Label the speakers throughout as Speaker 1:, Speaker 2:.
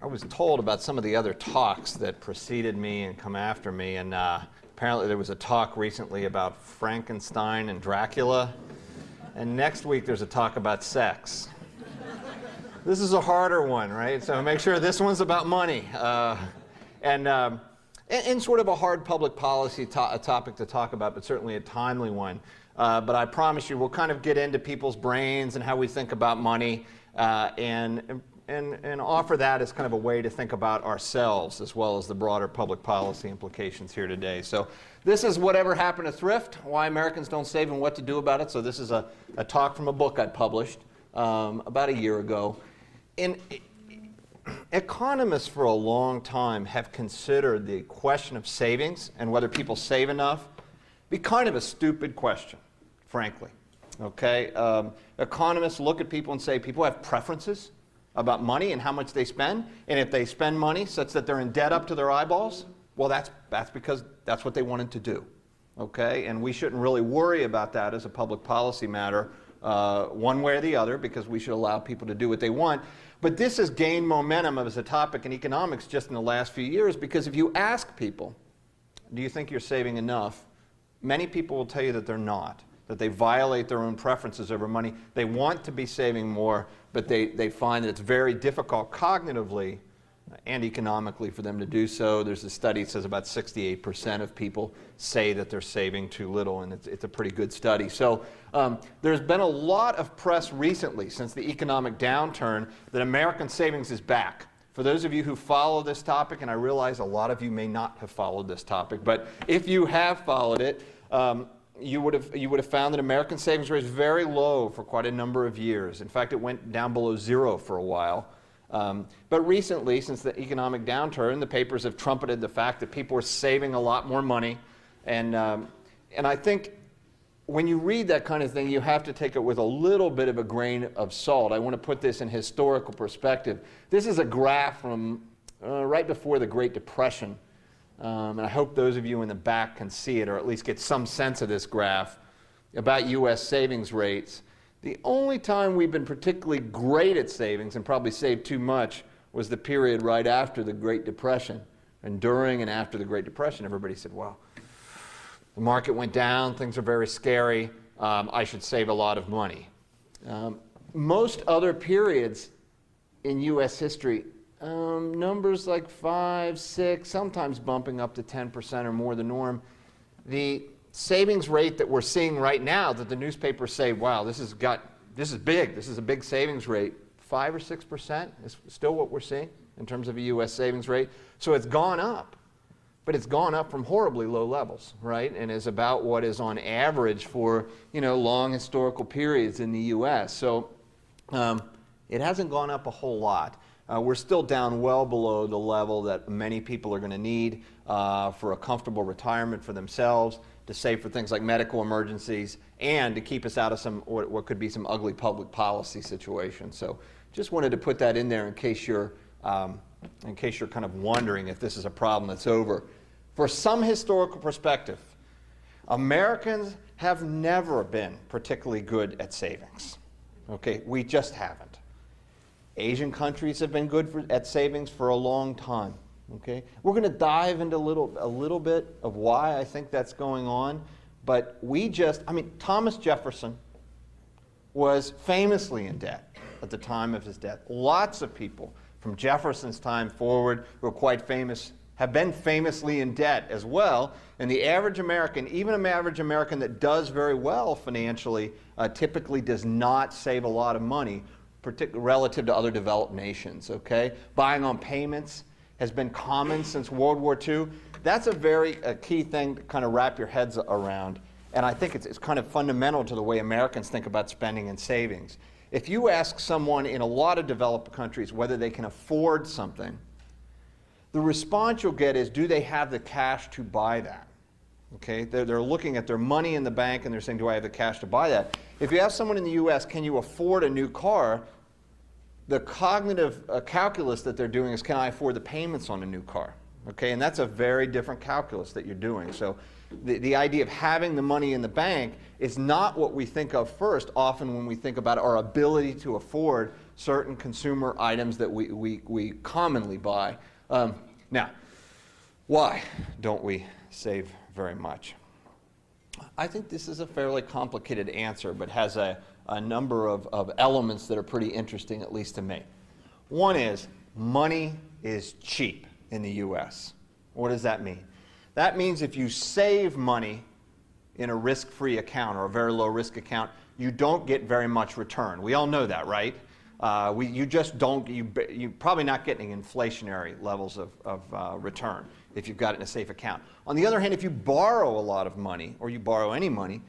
Speaker 1: was told about some of the other talks that preceded me and come after me, and apparently there was a talk recently about Frankenstein and Dracula, and next week there's a talk about sex. This is a harder one, right? So make sure this one's about money. And sort of a hard public policy topic to talk about, but certainly a timely one. But I promise you, we'll kind of get into people's brains and how we think about money, and offer that as kind of a way to think about ourselves as well as the broader public policy implications here today. So this is Whatever Happened to Thrift, Why Americans Don't Save and What to Do About It. So this is a talk from a book I published about a year ago. And economists for a long time have considered the question of savings and whether people save enough be kind of a stupid question, frankly. Okay? Economists look at people and say people have preferences about money and how much they spend, and if they spend money such that they're in debt up to their eyeballs, well, that's because that's what they wanted to do. Okay? And we shouldn't really worry about that as a public policy matter one way or the other, because we should allow people to do what they want. But this has gained momentum as a topic in economics just in the last few years, because if you ask people, do you think you're saving enough? Many people will tell you that they're not, that they violate their own preferences over money. They want to be saving more, but they find that it's very difficult cognitively and economically for them to do so. There's a study that says about 68% of people say that they're saving too little, and it's a pretty good study. So there's been a lot of press recently since the economic downturn that American savings is back. For those of you who follow this topic, and I realize a lot of you may not have followed this topic, but if you have followed it, you would have found that American savings rate is very low for quite a number of years. In fact, it went down below zero for a while. But recently, since the economic downturn, the papers have trumpeted the fact that people are saving a lot more money. And I think when you read that kind of thing, you have to take it with a little bit of a grain of salt. I want to put this in historical perspective. This is a graph from right before the Great Depression. And I hope those of you in the back can see it, or at least get some sense of this graph about U.S. savings rates. The only time we've been particularly great at savings and probably saved too much was the period right after the Great Depression. And during and after the Great Depression, everybody said, well, the market went down, things are very scary, I should save a lot of money. Most other periods in U.S. history, numbers like 5, 6, sometimes bumping up to 10% or more the norm. The savings rate that we're seeing right now, that the newspapers say, wow, this is big, this is a big savings rate, 5 or 6% is still what we're seeing in terms of a U.S. savings rate. So it's gone up, but it's gone up from horribly low levels, right? And is about what is on average for, long historical periods in the U.S. So it hasn't gone up a whole lot. We're still down well below the level that many people are going to need for a comfortable retirement for themselves, to save for things like medical emergencies, and to keep us out of some what could be some ugly public policy situations. So just wanted to put that in there in case you're kind of wondering if this is a problem that's over. For some historical perspective, Americans have never been particularly good at savings. Okay, we just haven't. Asian countries have been good at savings for a long time. Okay, we're going to dive into a little bit of why I think that's going on, but Thomas Jefferson was famously in debt at the time of his death. Lots of people from Jefferson's time forward who are quite famous have been famously in debt as well, and the average American, even an average American that does very well financially, typically does not save a lot of money, particularly relative to other developed nations. Okay, buying on payments has been common since World War II. That's a key thing to kind of wrap your heads around. And I think it's kind of fundamental to the way Americans think about spending and savings. If you ask someone in a lot of developed countries whether they can afford something, the response you'll get is, do they have the cash to buy that? Okay, they're looking at their money in the bank and they're saying, do I have the cash to buy that? If you ask someone in the U.S., can you afford a new car? The cognitive calculus that they're doing is, can I afford the payments on a new car? Okay, and that's a very different calculus that you're doing. So the idea of having the money in the bank is not what we think of first, often when we think about our ability to afford certain consumer items that we commonly buy. Now, why don't we save very much? I think this is a fairly complicated answer, but has a number of elements that are pretty interesting, at least to me. One is money is cheap in the U.S. What does that mean? That means if you save money in a risk-free account or a very low-risk account, you don't get very much return. We all know that, right? You just don't, you're probably not getting inflationary levels of return if you've got it in a safe account. On the other hand, if you borrow a lot of money, or you borrow any money,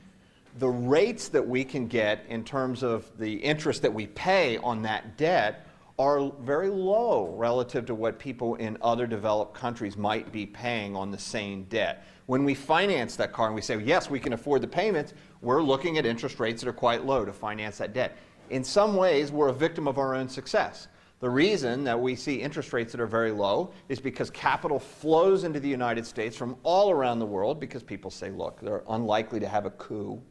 Speaker 1: the rates that we can get in terms of the interest that we pay on that debt are very low relative to what people in other developed countries might be paying on the same debt. When we finance that car and we say, yes, we can afford the payments, we're looking at interest rates that are quite low to finance that debt. In some ways, we're a victim of our own success. The reason that we see interest rates that are very low is because capital flows into the United States from all around the world because people say, look, they're unlikely to have a coup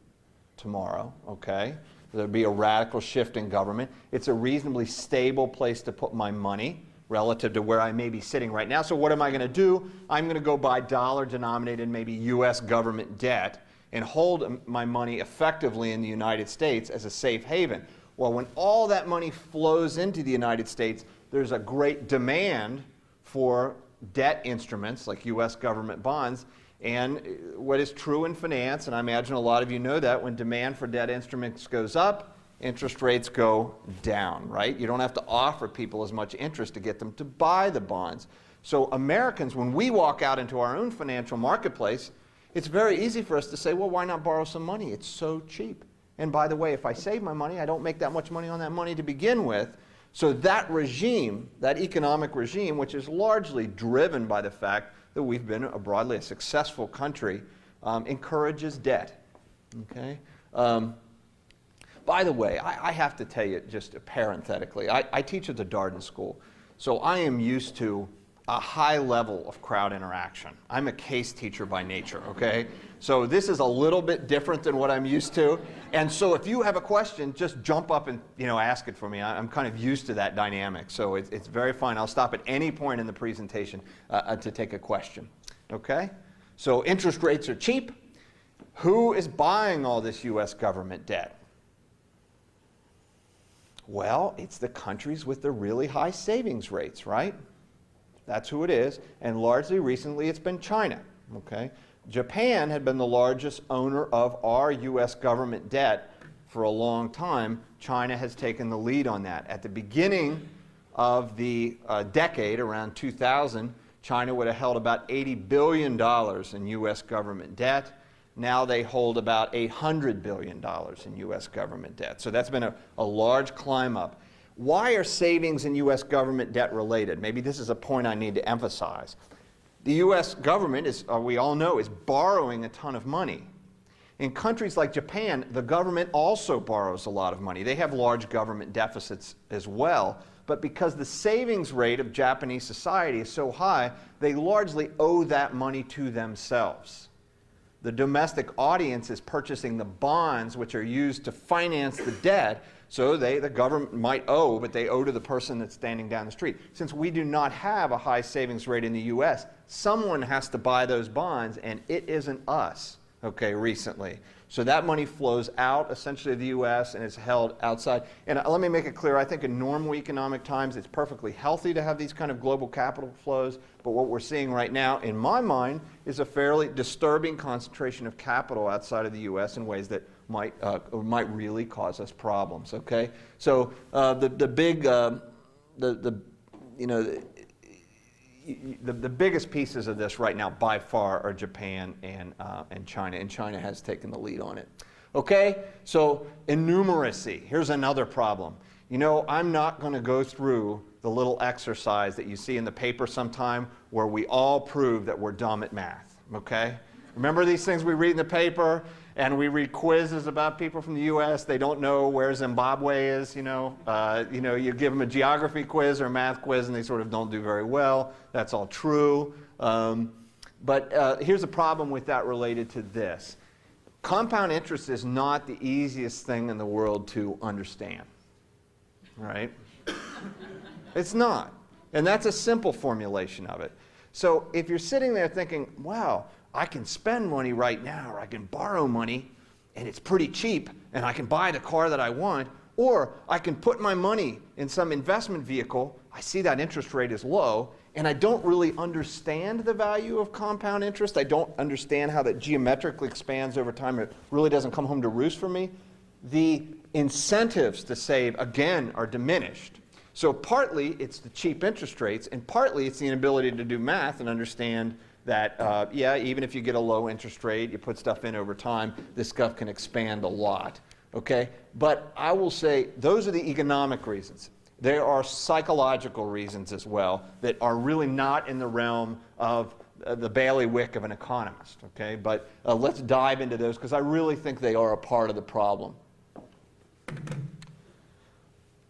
Speaker 1: tomorrow, okay? There'll be a radical shift in government. It's a reasonably stable place to put my money relative to where I may be sitting right now. So what am I going to do? I'm going to go buy dollar-denominated, maybe U.S. government debt and hold my money effectively in the United States as a safe haven. Well, when all that money flows into the United States, there's a great demand for debt instruments like U.S. government bonds. And what is true in finance, and I imagine a lot of you know that, when demand for debt instruments goes up, interest rates go down, right? You don't have to offer people as much interest to get them to buy the bonds. So Americans, when we walk out into our own financial marketplace, it's very easy for us to say, well, why not borrow some money? It's so cheap. And by the way, if I save my money, I don't make that much money on that money to begin with. So that regime, that economic regime, which is largely driven by the fact that we've been broadly a successful country, encourages debt. Okay? By the way, I have to tell you just parenthetically, I teach at the Darden School, so I am used to a high level of crowd interaction. I'm a case teacher by nature, okay? So this is a little bit different than what I'm used to. And so if you have a question, just jump up and ask it for me. I'm kind of used to that dynamic, so it's very fine. I'll stop at any point in the presentation to take a question, okay? So interest rates are cheap. Who is buying all this U.S. government debt? Well, it's the countries with the really high savings rates, right? That's who it is, and largely recently it's been China, okay? Japan had been the largest owner of our U.S. government debt for a long time. China has taken the lead on that. At the beginning of the decade, around 2000, China would have held about $80 billion in U.S. government debt. Now they hold about $800 billion in U.S. government debt. So that's been a large climb up. Why are savings and U.S. government debt related? Maybe this is a point I need to emphasize. The U.S. government, we all know, is borrowing a ton of money. In countries like Japan, the government also borrows a lot of money. They have large government deficits as well. But because the savings rate of Japanese society is so high, they largely owe that money to themselves. The domestic audience is purchasing the bonds which are used to finance the debt, so the government might owe, but they owe to the person that's standing down the street. Since we do not have a high savings rate in the U.S., someone has to buy those bonds, and it isn't us, okay, recently. So that money flows out essentially to the U.S. and is held outside. And let me make it clear, I think in normal economic times it's perfectly healthy to have these kind of global capital flows, but what we're seeing right now, in my mind, is a fairly disturbing concentration of capital outside of the U.S. in ways that might really cause us problems, okay? So the biggest pieces of this right now by far are Japan and China, and China has taken the lead on it. Okay, so innumeracy. Here's another problem. I'm not going to go through the little exercise that you see in the paper sometime where we all prove that we're dumb at math, okay? Remember these things we read in the paper, and we read quizzes about people from the U.S. They don't know where Zimbabwe is, you give them a geography quiz or a math quiz, and they sort of don't do very well. That's all true. But here's a problem with that related to this. Compound interest is not the easiest thing in the world to understand, right? It's not. And that's a simple formulation of it. So if you're sitting there thinking, wow, I can spend money right now, or I can borrow money, and it's pretty cheap, and I can buy the car that I want, or I can put my money in some investment vehicle, I see that interest rate is low, and I don't really understand the value of compound interest. I don't understand how that geometrically expands over time. It really doesn't come home to roost for me. The incentives to save, again, are diminished. So partly it's the cheap interest rates, and partly it's the inability to do math and understand that, yeah, even if you get a low interest rate, you put stuff in over time, this stuff can expand a lot, okay? But I will say those are the economic reasons. There are psychological reasons as well that are really not in the realm of the bailiwick of an economist, okay? But let's dive into those because I really think they are a part of the problem.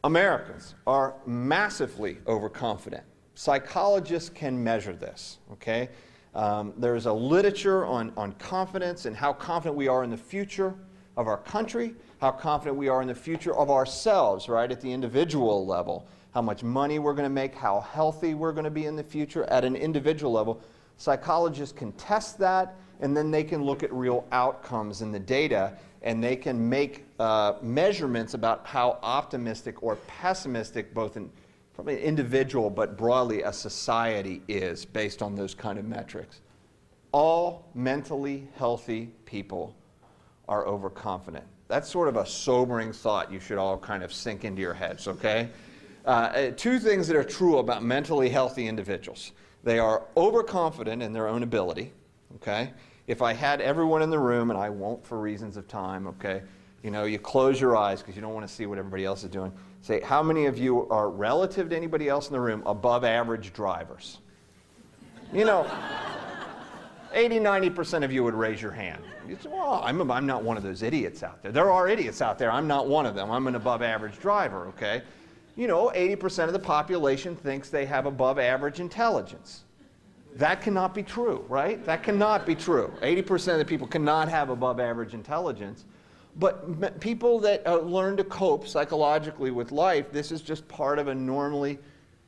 Speaker 1: Americans are massively overconfident. Psychologists can measure this, okay? There's a literature on confidence and how confident we are in the future of our country, how confident we are in the future of ourselves, right, at the individual level, how much money we're going to make, how healthy we're going to be in the future at an individual level. Psychologists can test that, and then they can look at real outcomes in the data, and they can make measurements about how optimistic or pessimistic, both in probably an individual but broadly a society is based on those kind of metrics. All mentally healthy people are overconfident. That's sort of a sobering thought you should all kind of sink into your heads, okay? Two things that are true about mentally healthy individuals. They are overconfident in their own ability, okay? If I had everyone in the room, and I won't for reasons of time, okay, you know, you close your eyes because you don't want to see what everybody else is doing. Say, how many of you are, relative to anybody else in the room, above average drivers? You know, 80-90% of you would raise your hand. You say, well, I'm not one of those idiots out there. There are idiots out there. I'm not one of them. I'm an above average driver, okay? You know, 80% of the population thinks they have above average intelligence. That cannot be true, right? That cannot be true. 80% of the people cannot have above average intelligence. But people that learn to cope psychologically with life, this is just part of a normally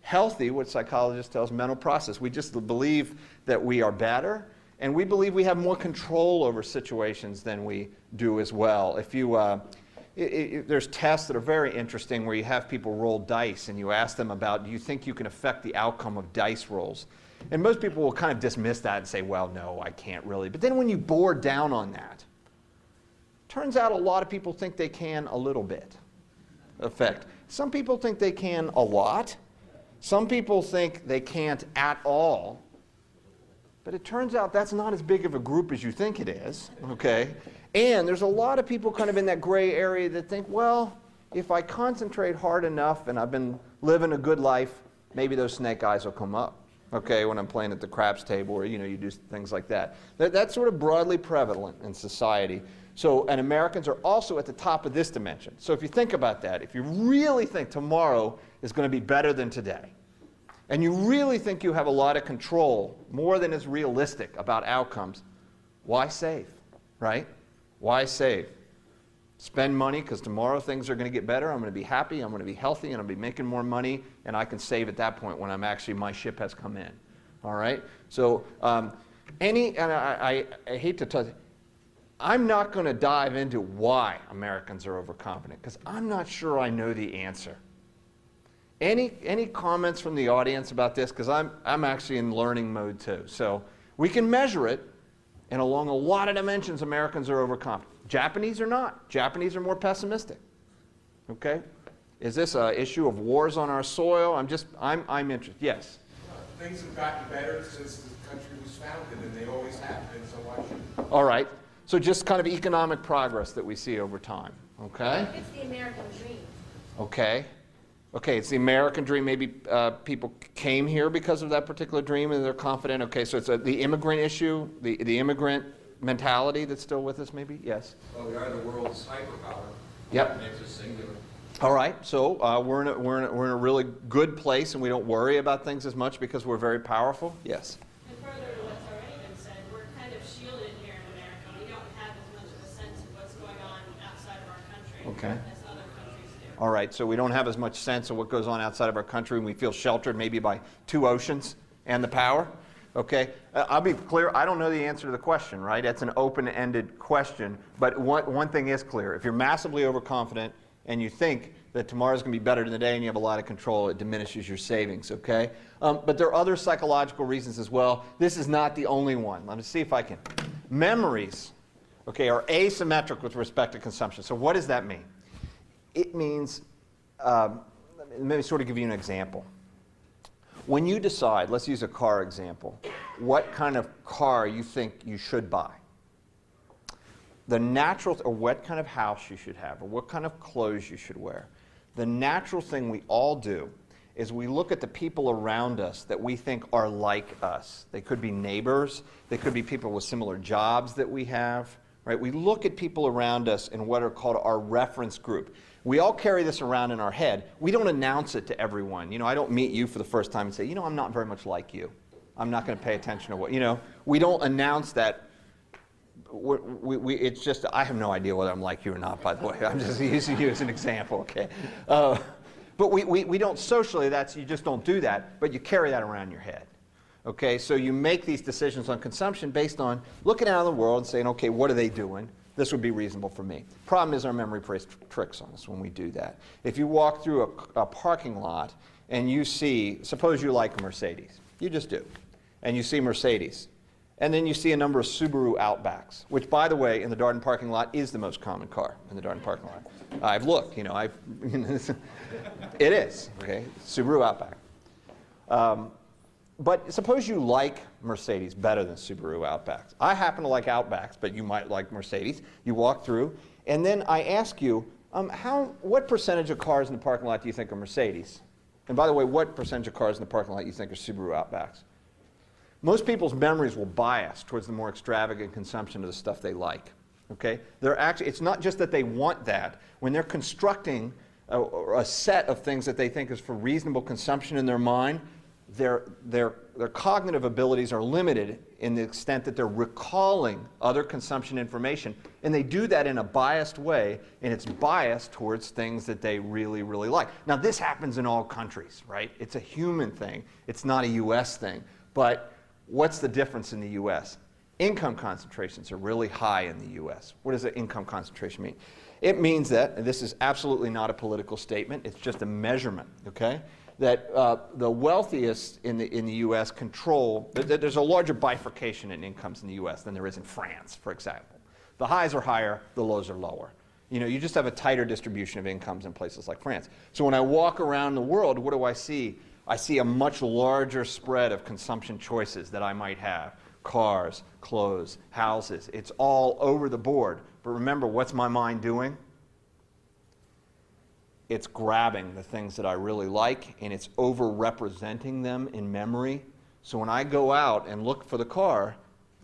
Speaker 1: healthy, what psychologists tell us, mental process. We just believe that we are better, and we believe we have more control over situations than we do as well. If you, there's tests that are very interesting where you have people roll dice and you ask them about, do you think you can affect the outcome of dice rolls? And most people will kind of dismiss that and say, well, no, I can't really. But then when you bore down on that, turns out a lot of people think they can a little bit affect. Some people think they can a lot. Some people think they can't at all. But it turns out that's not as big of a group as you think it is, okay? And there's a lot of people kind of in that gray area that think, well, if I concentrate hard enough and I've been living a good life, maybe those snake eyes will come up, okay, when I'm playing at the craps table or, you know, you do things like that. That's sort of broadly prevalent in society. So, and Americans are also at the top of this dimension. So if you think about that, if you really think tomorrow is going to be better than today, and you really think you have a lot of control, more than is realistic about outcomes, why save, right? Why save? Spend money because tomorrow things are going to get better. I'm going to be happy, I'm going to be healthy, and I'll be making more money, and I can save at that point when I'm actually, my ship has come in. All right? So and I hate to tell you, I'm not going to dive into why Americans are overconfident because I'm not sure I know the answer. Any comments from the audience about this? Because I'm actually in learning mode too. So we can measure it, and along a lot of dimensions, Americans are overconfident. Japanese are not. Japanese are more pessimistic. Okay? Is this an issue of wars on our soil? I'm interested. Yes?
Speaker 2: Things have gotten better since the country was founded, and they always have been, so why shouldn't?
Speaker 1: All right. So just kind of economic progress that we see over time. Okay?
Speaker 3: It's the American dream.
Speaker 1: Okay. Okay, it's the American dream. Maybe people came here because of that particular dream and they're confident. Okay, so it's the immigrant issue, the immigrant mentality that's still with us maybe? Yes?
Speaker 4: Well, we are the world's hyperpower.
Speaker 1: Yep.
Speaker 4: That makes us singular.
Speaker 1: All right, so we're in a really good place and we don't worry about things as much because we're very powerful? Yes?
Speaker 5: And further to what's already been said, we're kind of shielded here in America. We don't have as much of a sense of what's going on outside of our country
Speaker 1: Okay.
Speaker 5: as other countries do.
Speaker 1: All right, so we don't have as much sense of what goes on outside of our country, and we feel sheltered maybe by 2 oceans and the power. Okay, I'll be clear, I don't know the answer to the question, right? It's an open-ended question, but one thing is clear. If you're massively overconfident and you think that tomorrow's going to be better than the day and you have a lot of control, it diminishes your savings, okay? But there are other psychological reasons as well. This is not the only one. Let me see if I can. Memories, okay, are asymmetric with respect to consumption. So what does that mean? It means, let me sort of give you an example. When you decide, let's use a car example, what kind of car you think you should buy, the natural, or what kind of house you should have, or what kind of clothes you should wear, the natural thing we all do is we look at the people around us that we think are like us. They could be neighbors, they could be people with similar jobs that we have, right? We look at people around us in what are called our reference group. We all carry this around in our head. We don't announce it to everyone. You know, I don't meet you for the first time and say, you know, I'm not very much like you. I'm not going to pay attention to what, you know. We don't announce that. It's just, I have no idea whether I'm like you or not, by the way. I'm just using you as an example, okay? But we don't socially, you just don't do that, but you carry that around in your head. Okay, so you make these decisions on consumption based on looking out in the world and saying, okay, what are they doing? This would be reasonable for me. Problem is our memory plays tricks on us when we do that. If you walk through a parking lot and you see, suppose you like a Mercedes. You just do. And you see Mercedes. And then you see a number of Subaru Outbacks, which, by the way, in the Darden parking lot is the most common car in the Darden parking lot. I've looked, you know, it is, okay, Subaru Outback. But suppose you like Mercedes better than Subaru Outbacks. I happen to like Outbacks, but you might like Mercedes. You walk through, and then I ask you, what percentage of cars in the parking lot do you think are Mercedes? And by the way, what percentage of cars in the parking lot do you think are Subaru Outbacks? Most people's memories will bias towards the more extravagant consumption of the stuff they like. Okay? It's not just that they want that. When they're constructing a set of things that they think is for reasonable consumption in their mind, their cognitive abilities are limited in the extent that they're recalling other consumption information, and they do that in a biased way, and it's biased towards things that they really, really like. Now, this happens in all countries, right? It's a human thing. It's not a U.S. thing. But what's the difference in the U.S.? Income concentrations are really high in the U.S. What does an income concentration mean? It means that, and this is absolutely not a political statement, it's just a measurement, okay? That the wealthiest in the U.S. control, there's a larger bifurcation in incomes in the U.S. than there is in France, for example. The highs are higher, the lows are lower. You know, you just have a tighter distribution of incomes in places like France. So when I walk around the world, what do I see? I see a much larger spread of consumption choices that I might have. Cars, clothes, houses. It's all over the board. But remember, what's my mind doing? It's grabbing the things that I really like, and it's over-representing them in memory. So when I go out and look for the car,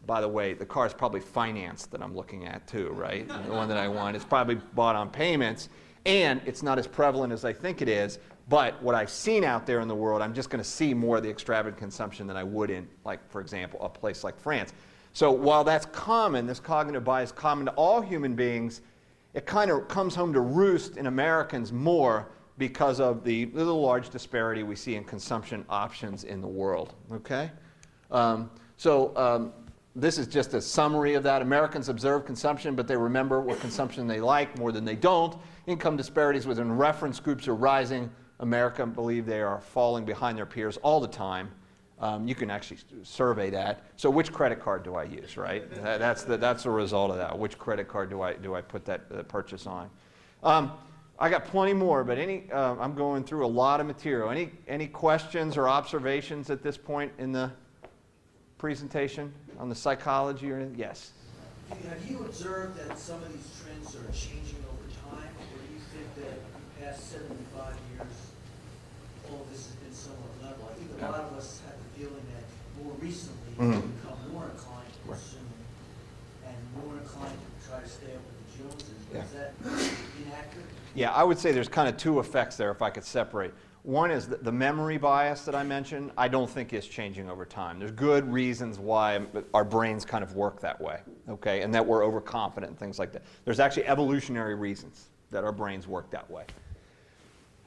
Speaker 1: by the way, the car is probably financed that I'm looking at too, right? The one that I want. It's probably bought on payments, and it's not as prevalent as I think it is. But what I've seen out there in the world, I'm just going to see more of the extravagant consumption than I would in, like, for example, a place like France. So while that's common, this cognitive bias is common to all human beings, it kind of comes home to roost in Americans more because of the large disparity we see in consumption options in the world. Okay? This is just a summary of that. Americans observe consumption, but they remember what consumption they like more than they don't. Income disparities within reference groups are rising. Americans believe they are falling behind their peers all the time. You can actually survey that. So which credit card do I use, right? That's the result of that. Which credit card do I put that purchase on? I got plenty more, but I'm going through a lot of material. Any questions or observations at this point in the presentation on the psychology or anything? Yes.
Speaker 3: Have you observed that some of these trends are changing over time, or do you think that in the past 75 years, all of this has been somewhat level? I think a lot of us have the feeling that more recently we've become more inclined to consume and more inclined to try to stay up with the Joneses.
Speaker 1: Yeah.
Speaker 3: Is that inaccurate?
Speaker 1: Yeah, I would say there's kind of two effects there if I could separate. One is the memory bias that I mentioned, I don't think is changing over time. There's good reasons why our brains kind of work that way, okay, and that we're overconfident and things like that. There's actually evolutionary reasons that our brains work that way.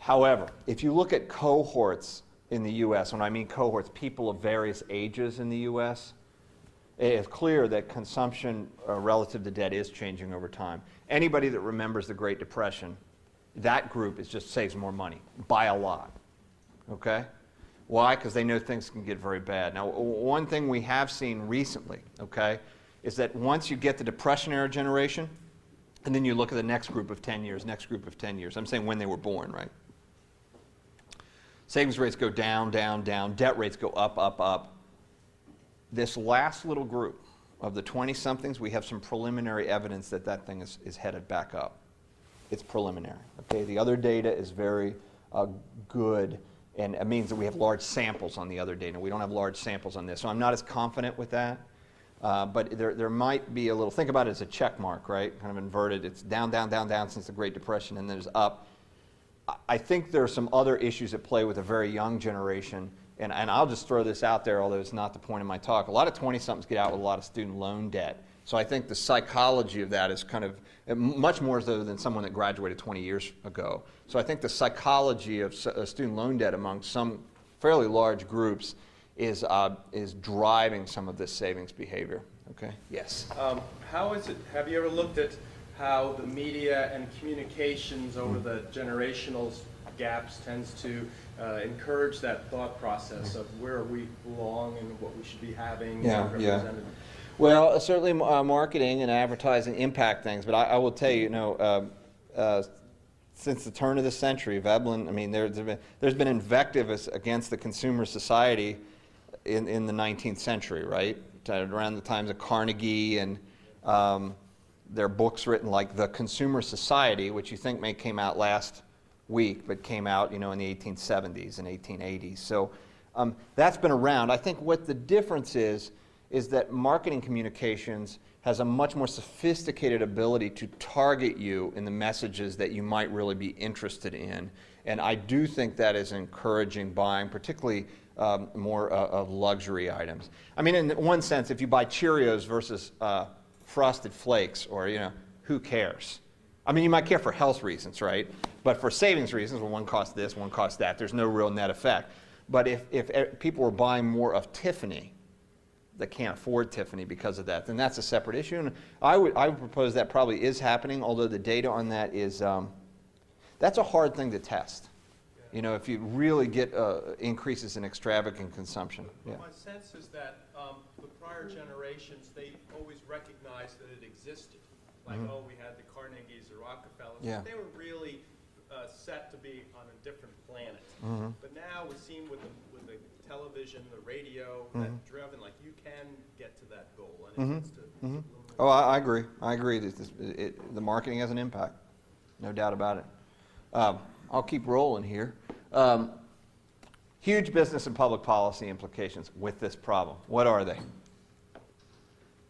Speaker 1: However, if you look at cohorts in the U.S., when I mean cohorts, people of various ages in the U.S., it is clear that consumption relative to debt is changing over time. Anybody that remembers the Great Depression, that group just saves more money by a lot. Okay? Why? Because they know things can get very bad. Now, one thing we have seen recently, okay, is that once you get the Depression era generation, and then you look at the next group of 10 years, next group of 10 years, I'm saying when they were born, right? Savings rates go down, down, down. Debt rates go up, up, up. This last little group of the 20-somethings, we have some preliminary evidence that that thing is headed back up. It's preliminary. Okay, the other data is very good, and it means that we have large samples on the other data. We don't have large samples on this, so I'm not as confident with that. But there might be a little, think about it as a check mark, right? Kind of inverted. It's down, down, down, down since the Great Depression, and then there's up. I think there are some other issues at play with a very young generation, and I'll just throw this out there, although it's not the point of my talk. A lot of 20-somethings get out with a lot of student loan debt. So I think the psychology of that is kind of much more so than someone that graduated 20 years ago. So I think the psychology of student loan debt among some fairly large groups is driving some of this savings behavior. Okay? Yes?
Speaker 6: How is it, have you ever looked at how the media and communications over the generational gaps tends to encourage that thought process of where we belong and what we should be having represented?
Speaker 1: Well, certainly marketing and advertising impact things, but I will tell you, since the turn of the century, Veblen, I mean, there's been invective against the consumer society in the 19th century, right? Around the times of Carnegie and there are books written like The Consumer Society, which you think may came out last week, but came out, in the 1870s and 1880s. So that's been around. I think what the difference is that marketing communications has a much more sophisticated ability to target you in the messages that you might really be interested in. And I do think that is encouraging buying, particularly more of luxury items. I mean, in one sense, if you buy Cheerios versus Frosted Flakes, or, who cares? I mean, you might care for health reasons, right? But for savings reasons, well, one costs this, one costs that. There's no real net effect. But if people were buying more of Tiffany, that can't afford Tiffany because of that, then that's a separate issue. And I would propose that probably is happening, although the data on that is, that's a hard thing to test. If you really get increases in extravagant consumption. Yeah.
Speaker 6: My sense is that the prior generations, they always recognized that it existed. Like, we had the Carnegies, the Rockefellers.
Speaker 1: Yeah.
Speaker 6: They were really set to be on a different planet. But now we seem with the television, the radio, that driven, like, you can get to that goal. And it's to
Speaker 1: Oh, I agree. I agree. The marketing has an impact. No doubt about it. I'll keep rolling here. Huge business and public policy implications with this problem. What are they?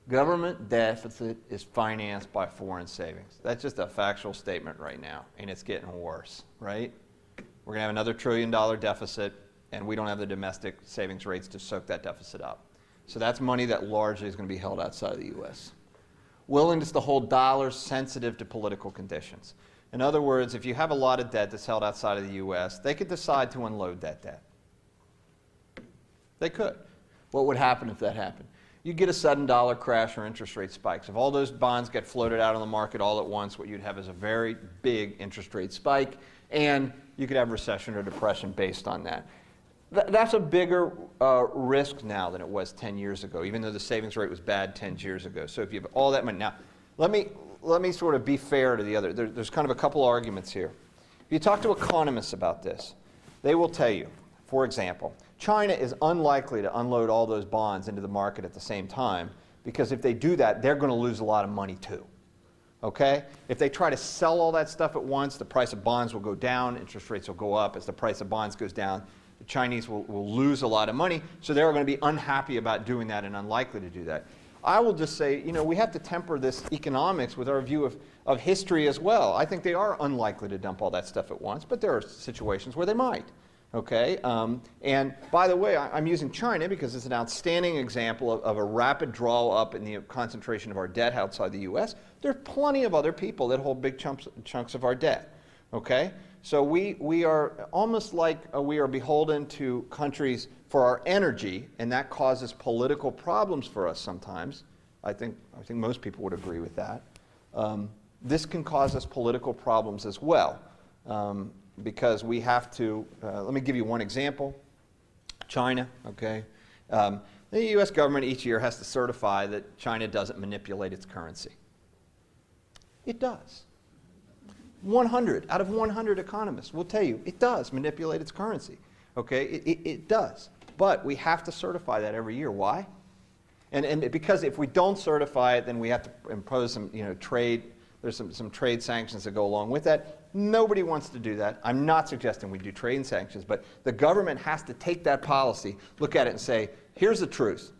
Speaker 1: Government deficit is financed by foreign savings. That's just a factual statement right now, and it's getting worse, right? We're going to have another $1 trillion deficit, and we don't have the domestic savings rates to soak that deficit up. So that's money that largely is going to be held outside of the U.S. Willingness to hold dollars sensitive to political conditions. In other words, if you have a lot of debt that's held outside of the U.S., they could decide to unload that debt. They could. What would happen if that happened? You'd get a sudden dollar crash or interest rate spikes. If all those bonds get floated out on the market all at once, what you'd have is a very big interest rate spike, and you could have recession or depression based on that. That's a bigger risk now than it was 10 years ago, even though the savings rate was bad 10 years ago. So if you have all that money. Now, let me sort of be fair to the other. There's kind of a couple arguments here. If you talk to economists about this, they will tell you, for example, China is unlikely to unload all those bonds into the market at the same time, because if they do that, they're going to lose a lot of money too. Okay? If they try to sell all that stuff at once, the price of bonds will go down, interest rates will go up. As the price of bonds goes down, the Chinese will lose a lot of money, so they're going to be unhappy about doing that and unlikely to do that. I will just say, we have to temper this economics with our view of history as well. I think they are unlikely to dump all that stuff at once, but there are situations where they might. Okay, and by the way, I'm using China because it's an outstanding example of a rapid draw up in the concentration of our debt outside the U.S. There are plenty of other people that hold big chunks of our debt. Okay, So we are almost like we are beholden to countries for our energy, and that causes political problems for us sometimes. I think most people would agree with that. This can cause us political problems as well, because we have to, let me give you one example. China, okay? The U.S. government each year has to certify that China doesn't manipulate its currency. It does. 100 out of 100 economists will tell you it does manipulate its currency. Okay, it does. But we have to certify that every year. Why? And because if we don't certify it, then we have to impose some, trade. There's some trade sanctions that go along with that. Nobody wants to do that. I'm not suggesting we do trade sanctions, but the government has to take that policy, look at it and say, here's the truth,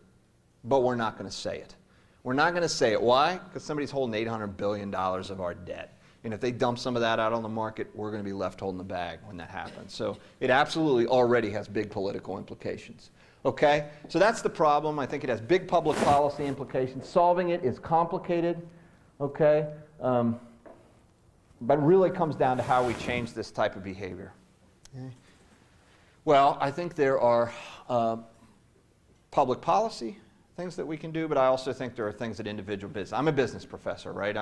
Speaker 1: but we're not going to say it. We're not going to say it. Why? Because somebody's holding $800 billion of our debt. And if they dump some of that out on the market, we're going to be left holding the bag when that happens. So it absolutely already has big political implications. Okay? So that's the problem. I think it has big public policy implications. Solving it is complicated. Okay? But it really comes down to how we change this type of behavior. Okay. Well, I think there are public policy things that we can do, but I also think there are things that individual business. I'm a business professor, right?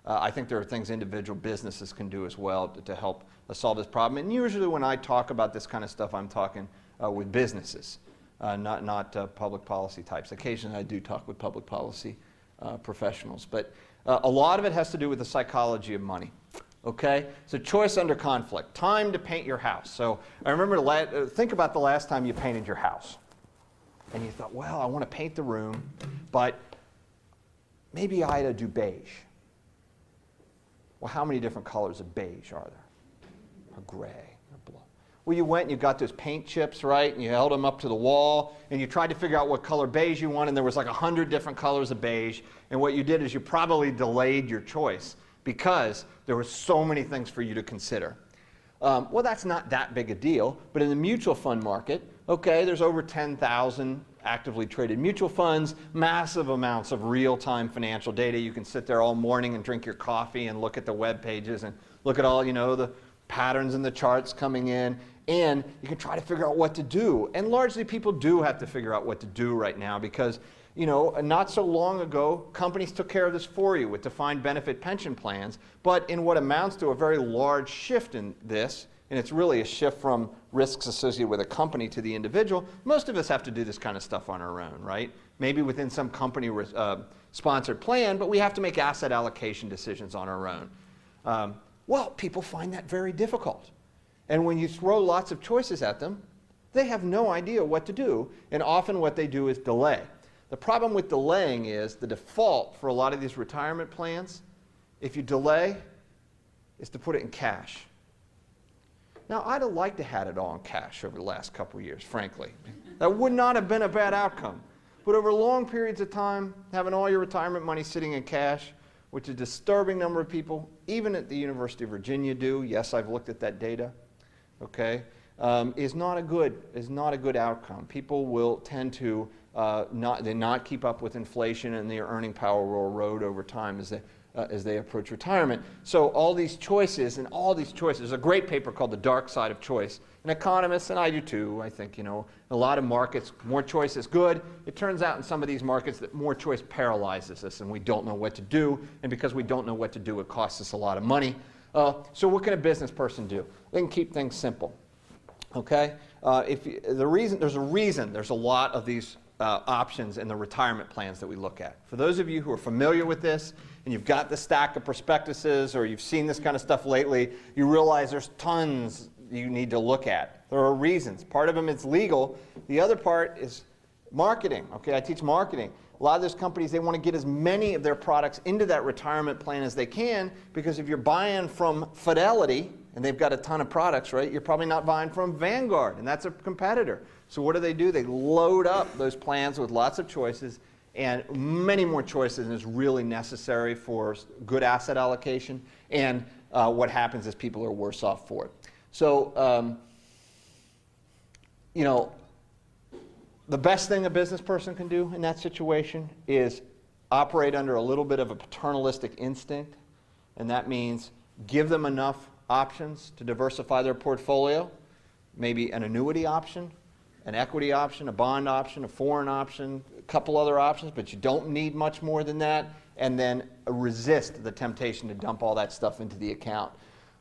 Speaker 1: I think there are things individual businesses can do as well to help solve this problem. And usually when I talk about this kind of stuff, I'm talking with businesses, not public policy types. Occasionally I do talk with public policy professionals. But a lot of it has to do with the psychology of money. Okay? So choice under conflict. Time to paint your house. So I remember, think about the last time you painted your house. And you thought, well, I want to paint the room, but maybe I ought to do beige. Well, how many different colors of beige are there? Or gray, or blue? Well, you went and you got those paint chips, right? And you held them up to the wall, and you tried to figure out what color beige you want, and there was like 100 different colors of beige. And what you did is you probably delayed your choice because there were so many things for you to consider. Well, that's not that big a deal, but in the mutual fund market, okay, there's over 10,000 actively traded mutual funds, massive amounts of real-time financial data. You can sit there all morning and drink your coffee and look at the web pages and look at all, the patterns and the charts coming in, and you can try to figure out what to do. And largely people do have to figure out what to do right now because, not so long ago, companies took care of this for you with defined benefit pension plans, but in what amounts to a very large shift in this, and it's really a shift from risks associated with a company to the individual, most of us have to do this kind of stuff on our own, right? Maybe within some company sponsored plan, but we have to make asset allocation decisions on our own. Well, people find that very difficult. And when you throw lots of choices at them, they have no idea what to do, and often what they do is delay. The problem with delaying is the default for a lot of these retirement plans, if you delay, is to put it in cash. Now, I'd have liked to have had it all in cash over the last couple of years, frankly. That would not have been a bad outcome. But over long periods of time, having all your retirement money sitting in cash, which a disturbing number of people, even at the University of Virginia do, yes, I've looked at that data, okay, is not a good outcome. People will tend to not keep up with inflation, and their earning power will erode over time as they approach retirement. So all these choices, there's a great paper called The Dark Side of Choice. And economists, and I do too, I think, a lot of markets, more choice is good. It turns out in some of these markets that more choice paralyzes us and we don't know what to do. And because we don't know what to do, it costs us a lot of money. So what can a business person do? They can keep things simple. Okay? There's a lot of these options in the retirement plans that we look at. For those of you who are familiar with this, and you've got the stack of prospectuses, or you've seen this kind of stuff lately, you realize there's tons you need to look at. There are reasons. Part of them is legal. The other part is marketing. Okay, I teach marketing. A lot of those companies, they want to get as many of their products into that retirement plan as they can, because if you're buying from Fidelity, and they've got a ton of products, right, you're probably not buying from Vanguard, and that's a competitor. So what do? They load up those plans with lots of choices, and many more choices than is really necessary for good asset allocation, and what happens is people are worse off for it. So, the best thing a business person can do in that situation is operate under a little bit of a paternalistic instinct, and that means give them enough options to diversify their portfolio, maybe an annuity option, an equity option, a bond option, a foreign option, a couple other options, but you don't need much more than that, and then resist the temptation to dump all that stuff into the account.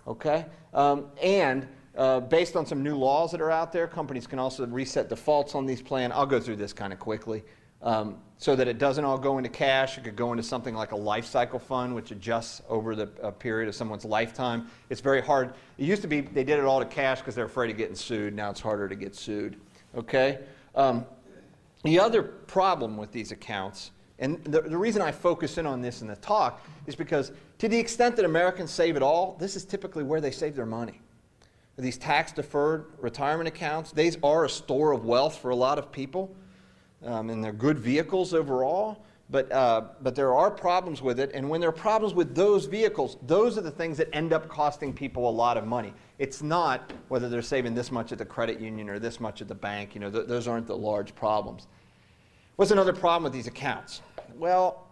Speaker 1: Okay? Based on some new laws that are out there, companies can also reset defaults on these plans. I'll go through this kind of quickly. So that it doesn't all go into cash. It could go into something like a life cycle fund, which adjusts over the period of someone's lifetime. It's very hard. It used to be they did it all to cash because they're afraid of getting sued. Now it's harder to get sued. Okay? The other problem with these accounts, and the reason I focus in on this in the talk, is because to the extent that Americans save at all, this is typically where they save their money. These tax-deferred retirement accounts, these are a store of wealth for a lot of people. And they're good vehicles overall, but there are problems with it. And when there are problems with those vehicles, those are the things that end up costing people a lot of money. It's not whether they're saving this much at the credit union or this much at the bank. You know, those aren't the large problems. What's another problem with these accounts? Well,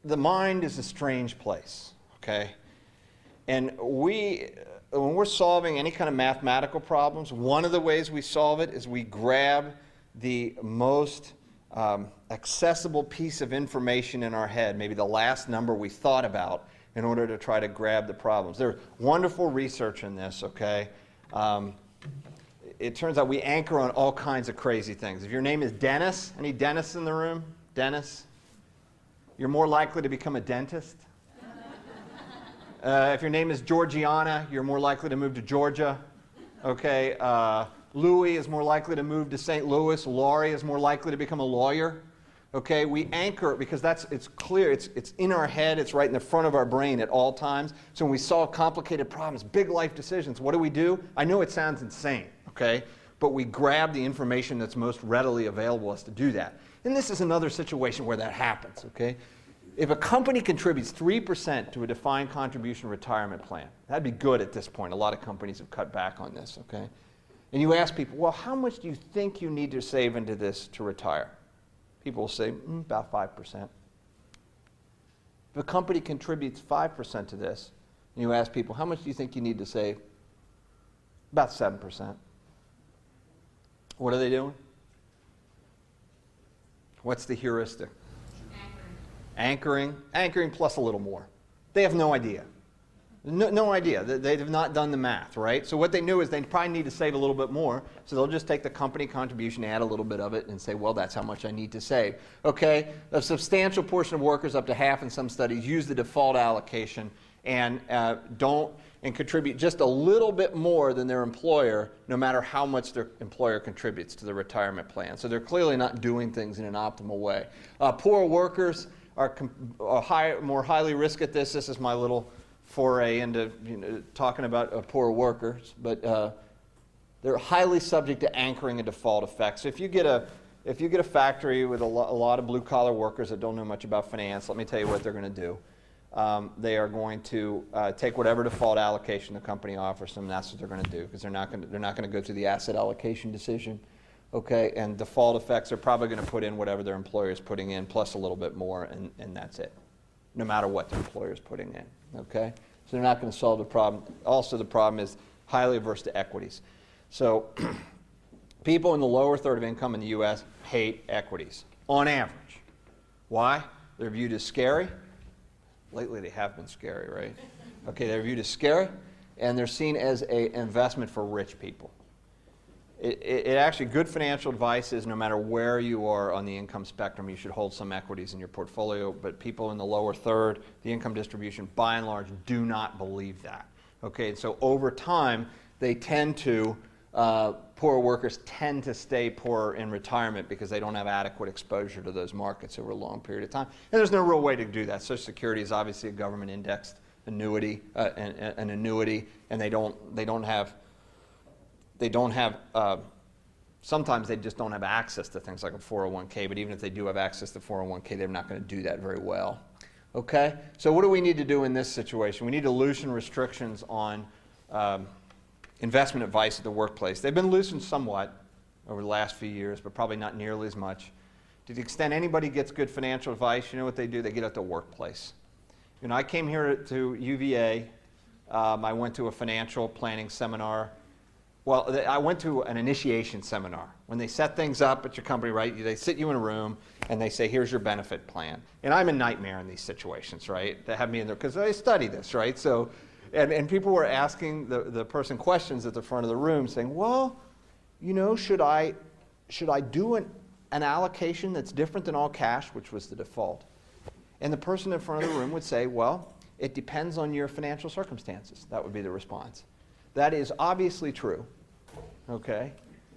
Speaker 1: the mind is a strange place, okay? And when we're solving any kind of mathematical problems, one of the ways we solve it is we grab the most accessible piece of information in our head, maybe the last number we thought about, in order to try to grab the problems. There's wonderful research in this, okay? It turns out we anchor on all kinds of crazy things. If your name is Dennis, any dentists in the room? Dennis? You're more likely to become a dentist. If your name is Georgiana, you're more likely to move to Georgia, okay? Louis is more likely to move to St. Louis. Laurie is more likely to become a lawyer. Okay, we anchor it because it's clear, it's in our head, it's right in the front of our brain at all times. So when we solve complicated problems, big life decisions, what do? I know it sounds insane, okay, but we grab the information that's most readily available to us to do that. And this is another situation where that happens, okay? If a company contributes 3% to a defined contribution retirement plan, that'd be good at this point. A lot of companies have cut back on this, okay? And you ask people, well, how much do you think you need to save into this to retire? People will say, about 5%. If a company contributes 5% to this, and you ask people, how much do you think you need to save? About 7%. What are they doing? What's the heuristic? Anchoring plus a little more. They have no idea. No idea. They have not done the math, right? So what they knew is they probably need to save a little bit more, so they'll just take the company contribution, add a little bit of it, and say, well, that's how much I need to save. Okay? A substantial portion of workers, up to half in some studies, use the default allocation and contribute just a little bit more than their employer, no matter how much their employer contributes to the retirement plan. So they're clearly not doing things in an optimal way. Poor workers are more highly risk at this. This is my little foray into talking about poor workers, but they're highly subject to anchoring and default effects. So if you get a factory with a lot of blue collar workers that don't know much about finance, let me tell you what they're going to do. They are going to take whatever default allocation the company offers them. That's what they're going to do, because they're not going to go through the asset allocation decision. Okay, and default effects are probably going to put in whatever their employer is putting in plus a little bit more, and that's it, no matter what their employer is putting in. Okay, so they're not going to solve the problem. Also, the problem is highly averse to equities. So people in the lower third of income in the U.S. hate equities on average. Why? They're viewed as scary. Lately, they have been scary, right? Okay, they're viewed as scary, and they're seen as an investment for rich people. It actually, good financial advice is no matter where you are on the income spectrum, you should hold some equities in your portfolio, but people in the lower third, the income distribution, by and large, do not believe that. Okay, and so over time, they tend to, poor workers tend to stay poor in retirement because they don't have adequate exposure to those markets over a long period of time. And there's no real way to do that. Social Security is obviously a government indexed annuity, an annuity, and they don't have, sometimes they just don't have access to things like a 401k, but even if they do have access to 401k, they're not going to do that very well. Okay? So what do we need to do in this situation? We need to loosen restrictions on investment advice at the workplace. They've been loosened somewhat over the last few years, but probably not nearly as much. To the extent anybody gets good financial advice, you know what they do? They get at the workplace. I came here to UVA I went to a financial planning seminar. Well, I went to an initiation seminar. When they set things up at your company, right, they sit you in a room and they say, here's your benefit plan. And I'm a nightmare in these situations, right? They have me in there because I study this, right? So, and people were asking the person questions at the front of the room saying, well, you know, should I do an allocation that's different than all cash, which was the default? And the person in front of the room would say, well, it depends on your financial circumstances. That would be the response. That is obviously true, okay?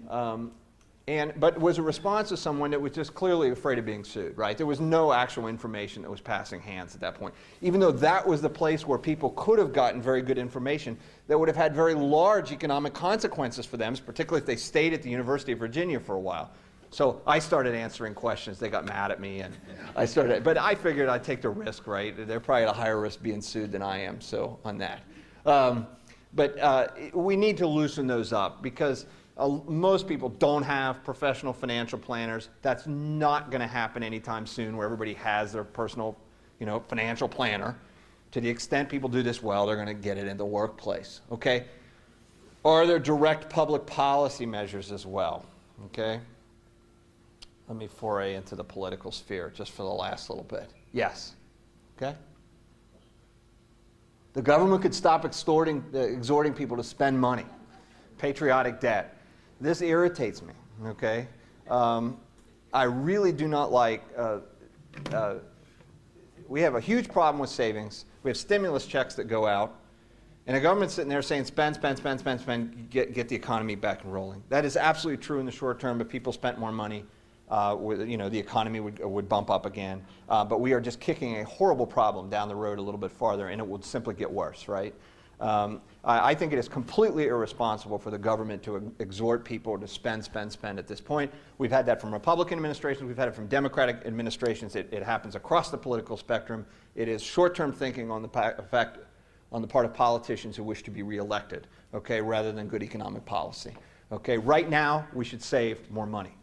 Speaker 1: But it was a response to someone that was just clearly afraid of being sued, right? There was no actual information that was passing hands at that point. Even though that was the place where people could have gotten very good information that would have had very large economic consequences for them, particularly if they stayed at the University of Virginia for a while. So I started answering questions. They got mad at me, and but I figured I'd take the risk, right? They're probably at a higher risk being sued than I am, so on that. But we need to loosen those up because most people don't have professional financial planners. That's not going to happen anytime soon where everybody has their personal, financial planner. To the extent people do this well, they're going to get it in the workplace, okay? Are there direct public policy measures as well, okay? Let me foray into the political sphere just for the last little bit. Yes, okay? The government could stop exhorting people to spend money, patriotic debt. This irritates me, okay? I really do not like, we have a huge problem with savings. We have stimulus checks that go out, and the government's sitting there saying spend, get the economy back and rolling. That is absolutely true in the short term, but people spent more money. The economy would bump up again. But we are just kicking a horrible problem down the road a little bit farther, and it will simply get worse, right? I think it is completely irresponsible for the government to exhort people to spend at this point. We've had that from Republican administrations. We've had it from Democratic administrations. It happens across the political spectrum. It is short-term thinking on the part of politicians who wish to be reelected, okay, rather than good economic policy. Okay, right now we should save more money.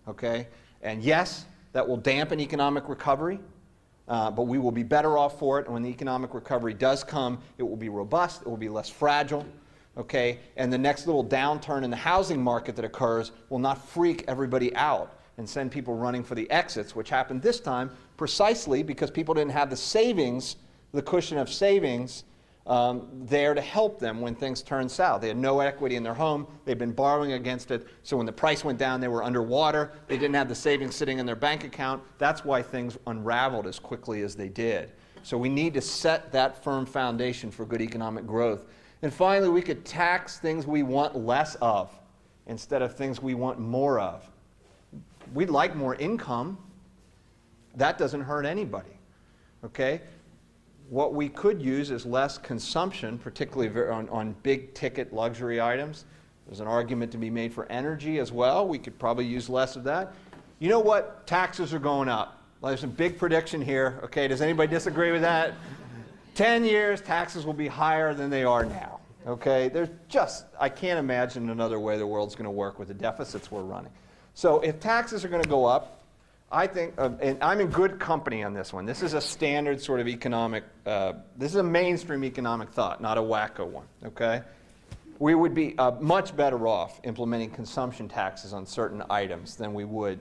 Speaker 1: Okay, and yes, that will dampen economic recovery, but we will be better off for it. And when the economic recovery does come, it will be robust, it will be less fragile, okay? And the next little downturn in the housing market that occurs will not freak everybody out and send people running for the exits, which happened this time precisely because people didn't have the savings, the cushion of savings, there to help them when things turned south. They had no equity in their home. They'd been borrowing against it. So when the price went down, they were underwater. They didn't have the savings sitting in their bank account. That's why things unraveled as quickly as they did. So we need to set that firm foundation for good economic growth. And finally, we could tax things we want less of instead of things we want more of. We'd like more income. That doesn't hurt anybody, okay? What we could use is less consumption, particularly on big-ticket luxury items. There's an argument to be made for energy as well. We could probably use less of that. You know what? Taxes are going up. Well, there's a big prediction here. Okay, does anybody disagree with that? 10 years, taxes will be higher than they are now. Okay, I can't imagine another way the world's going to work with the deficits we're running. So if taxes are going to go up, I think, and I'm in good company on this one. This is a standard sort of economic, this is a mainstream economic thought, not a wacko one, okay? We would be much better off implementing consumption taxes on certain items than we would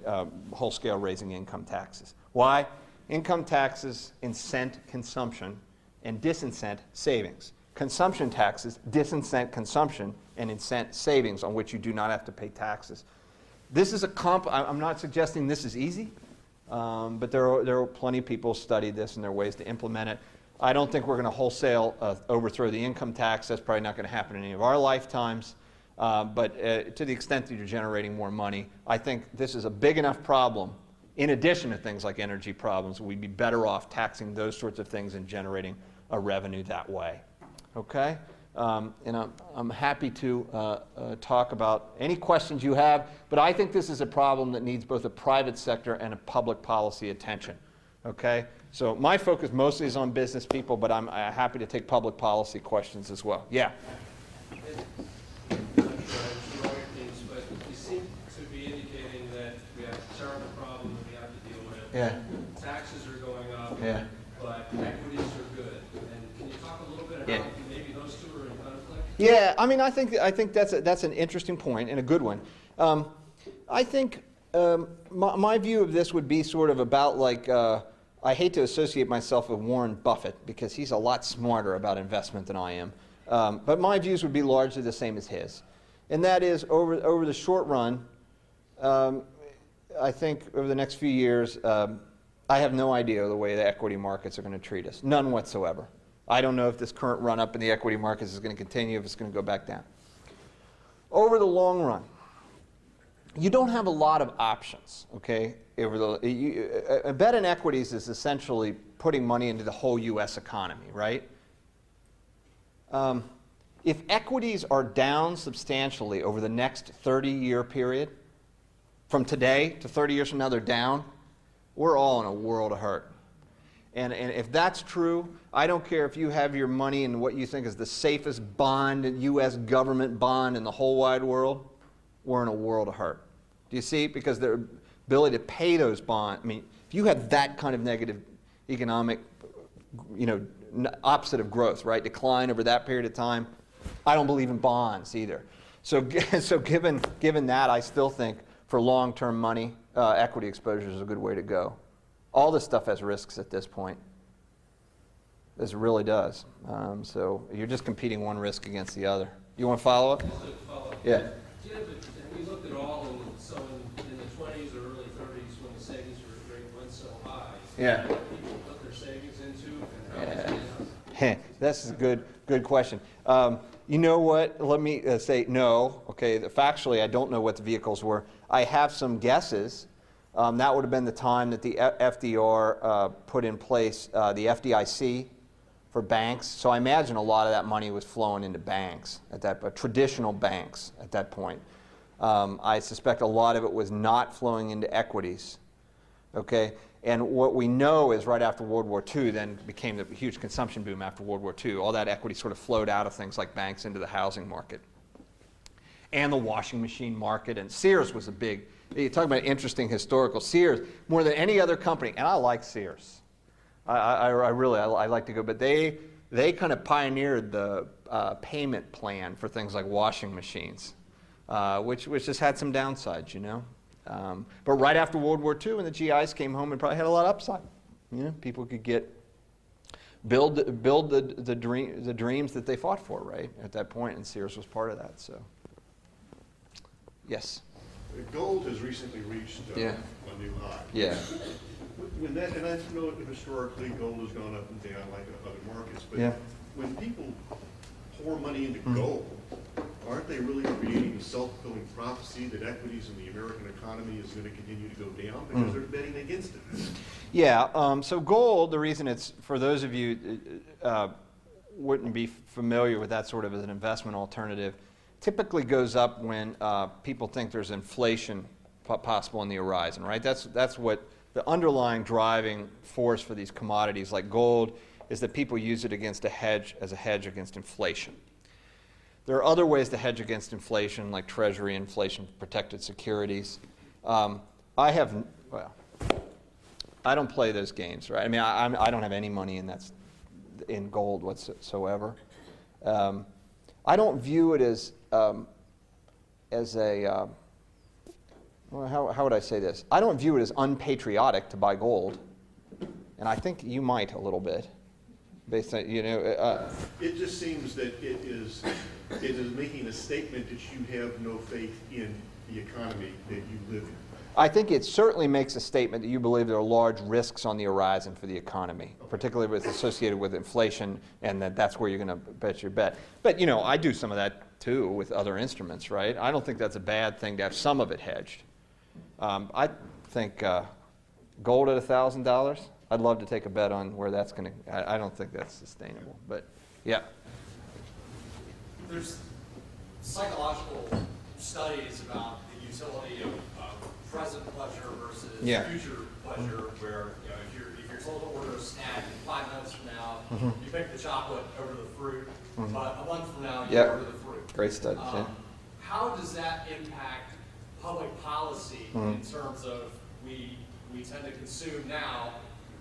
Speaker 1: whole-scale raising income taxes. Why? Income taxes incent consumption and disincent savings. Consumption taxes disincent consumption and incent savings on which you do not have to pay taxes. This is I'm not suggesting this is easy, but there are plenty of people who study this and there are ways to implement it. I don't think we're going to wholesale overthrow the income tax. That's probably not going to happen in any of our lifetimes. But to the extent that you're generating more money, I think this is a big enough problem, in addition to things like energy problems, we'd be better off taxing those sorts of things and generating a revenue that way. Okay? And I'm happy to talk about any questions you have, but I think this is a problem that needs both a private sector and a public policy attention. Okay? So my focus mostly is on business people, but I'm happy to take public policy questions as well. Yeah?
Speaker 4: But you seem to be indicating that we have a terrible problem that we have to deal with.
Speaker 1: Yeah.
Speaker 4: Taxes are going up,
Speaker 1: Yeah.
Speaker 4: but equities are good. And can you talk a little bit about
Speaker 1: Yeah.
Speaker 4: maybe those two
Speaker 1: Yeah, I mean, I think that's an interesting point and a good one. I think my view of this would be sort of about like I hate to associate myself with Warren Buffett because he's a lot smarter about investment than I am. But my views would be largely the same as his, and that is over the short run. I think over the next few years, I have no idea the way the equity markets are going to treat us. None whatsoever. I don't know if this current run-up in the equity markets is going to continue, if it's going to go back down. Over the long run, you don't have a lot of options, okay? A bet in equities is essentially putting money into the whole U.S. economy, right? If equities are down substantially over the next 30-year period, from today to 30 years from now they're down, we're all in a world of hurt. And if that's true, I don't care if you have your money in what you think is the safest bond, U.S. government bond in the whole wide world, we're in a world of hurt. Do you see? Because their ability to pay those bonds, I mean, if you have that kind of negative economic, opposite of growth, right, decline over that period of time, I don't believe in bonds either. So given that, I still think for long-term money, equity exposure is a good way to go. All this stuff has risks at this point. This really does. So you're just competing one risk against the other. You want to follow up? Yeah.
Speaker 4: Have we looked at all in the 20s or early 30s when the savings rate went so high?
Speaker 1: Yeah.
Speaker 4: What people put their savings into and how
Speaker 1: Yeah. That's a good question. You know what? Let me say no. Okay, factually, I don't know what the vehicles were. I have some guesses. That would have been the time that the FDR put in place the FDIC for banks. So I imagine a lot of that money was flowing into banks at that traditional banks at that point. I suspect a lot of it was not flowing into equities. Okay, and what we know is right after World War II, then became the huge consumption boom after World War II. All that equity sort of flowed out of things like banks into the housing market and the washing machine market. And Sears was a big. You talk about interesting historical. Sears, more than any other company, and I like Sears. I really like to go, but they kind of pioneered the payment plan for things like washing machines, which just had some downsides, you know. But right after World War II, when the GIs came home, it probably had a lot of upside. You know, people could build the dreams that they fought for, right, at that point, and Sears was part of that. So, yes.
Speaker 7: Gold has recently reached a new high.
Speaker 1: Yeah.
Speaker 7: And I know that historically gold has gone up and down like other markets, but when people pour money into gold, aren't they really creating a self-fulfilling prophecy that equities in the American economy is going to continue to go down because they're betting against it?
Speaker 1: Yeah, so gold, the reason it's, for those of you wouldn't be familiar with that sort of as an investment alternative, typically goes up when people think there's inflation possible on the horizon, right? That's what the underlying driving force for these commodities like gold is, that people use it against as a hedge against inflation. There are other ways to hedge against inflation, like Treasury inflation-protected securities. I don't play those games, right? I mean, I don't have any money in gold whatsoever. I don't view it as a how would I say this? I don't view it as unpatriotic to buy gold, and I think you might a little bit, based on
Speaker 7: It just seems that it is making a statement that you have no faith in the economy that you live in.
Speaker 1: I think it certainly makes a statement that you believe there are large risks on the horizon for the economy, particularly with associated with inflation, and that's where you're going to bet your bet. But I do some of that too with other instruments, right? I don't think that's a bad thing to have some of it hedged. I think gold at $1,000. I'd love to take a bet on where that's going to. I don't think that's sustainable, but yeah.
Speaker 8: There's psychological studies about the utility of present pleasure versus future pleasure, where if you're told to order a snack 5 minutes from now, you pick the chocolate over the fruit, but a month from now you order the fruit.
Speaker 1: Great studies.
Speaker 8: How does that impact public policy in terms of we tend to consume now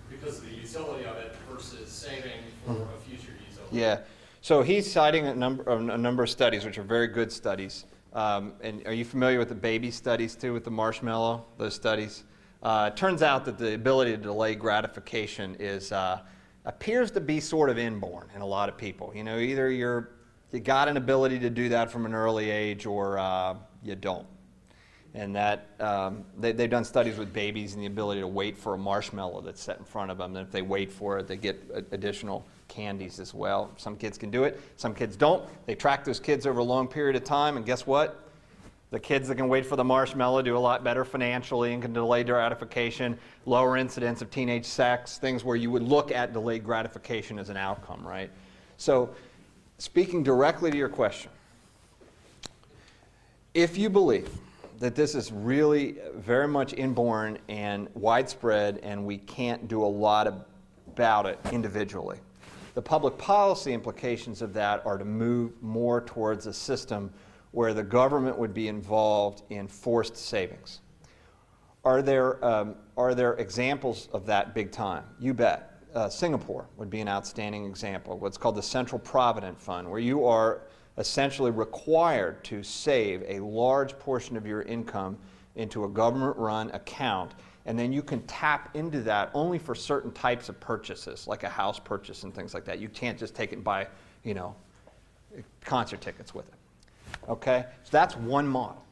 Speaker 8: because of the utility of it versus saving for a future utility?
Speaker 1: Yeah. So he's citing a number of studies, which are very good studies. And are you familiar with the baby studies too, with the marshmallow, those studies? It turns out that the ability to delay gratification appears to be sort of inborn in a lot of people. You know, either you got an ability to do that from an early age, or you don't. And that they've done studies with babies and the ability to wait for a marshmallow that's set in front of them. And if they wait for it, they get additional candies as well. Some kids can do it, some kids don't. They track those kids over a long period of time, and guess what? The kids that can wait for the marshmallow do a lot better financially and can delay gratification, lower incidence of teenage sex, things where you would look at delayed gratification as an outcome, right? So, speaking directly to your question, if you believe that this is really very much inborn and widespread and we can't do a lot about it individually, the public policy implications of that are to move more towards a system where the government would be involved in forced savings. Are there examples of that big time? You bet. Singapore would be an outstanding example, what's called the Central Provident Fund, where you are essentially required to save a large portion of your income into a government-run account, and then you can tap into that only for certain types of purchases, like a house purchase and things like that. You can't just take it and buy, you know, concert tickets with it. Okay? So that's one model.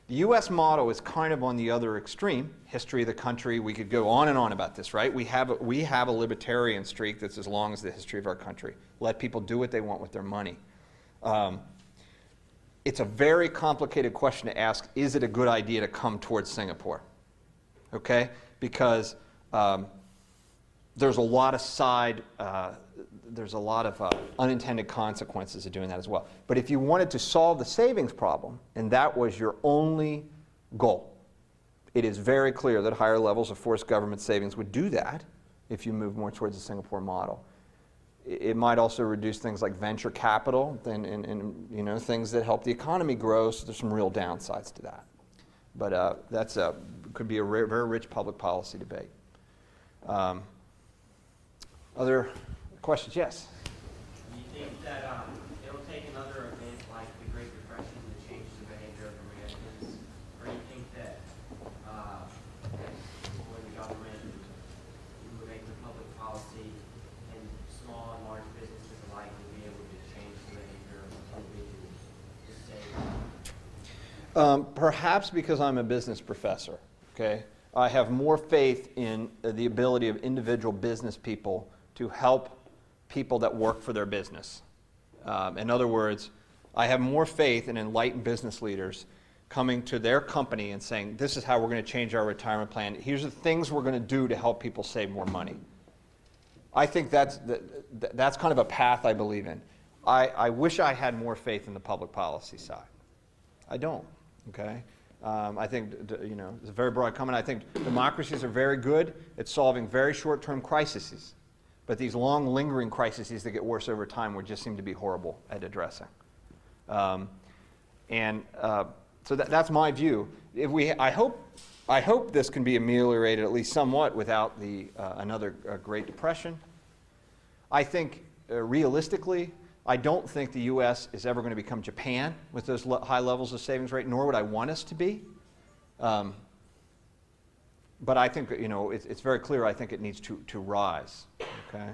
Speaker 1: The U.S. model is kind of on the other extreme. History of the country, we could go on and on about this, right? We have a libertarian streak that's as long as the history of our country. Let people do what they want with their money. It's a very complicated question to ask, is it a good idea to come towards Singapore? Okay? Because there's a lot of unintended consequences of doing that as well. But if you wanted to solve the savings problem, and that was your only goal, it is very clear that higher levels of forced government savings would do that if you move more towards the Singapore model. It might also reduce things like venture capital and you know, things that help the economy grow, so there's some real downsides to that. But that's could be a very rich public policy debate. Other questions? Yes?
Speaker 9: Do you think that it'll take another event like the Great Depression to change the behavior of Americans? Or do you think that when the government would make the public policy and small and large businesses alike would be able to change the behavior of individuals to save?
Speaker 1: Perhaps because I'm a business professor, okay? I have more faith in the ability of individual business people to help people that work for their business. In other words, I have more faith in enlightened business leaders coming to their company and saying, this is how we're going to change our retirement plan. Here's the things we're going to do to help people save more money. I think that's kind of a path I believe in. I wish I had more faith in the public policy side. I don't, okay? I think, you know, it's a very broad comment. I think democracies are very good at solving very short-term crises. But these long, lingering crises that get worse over time would just seem to be horrible at addressing. So that's my view. I hope this can be ameliorated at least somewhat without another Great Depression. I think, realistically, I don't think the U.S. is ever going to become Japan with those high levels of savings rate, nor would I want us to be. But I think, you know, it's very clear I think it needs to rise, okay?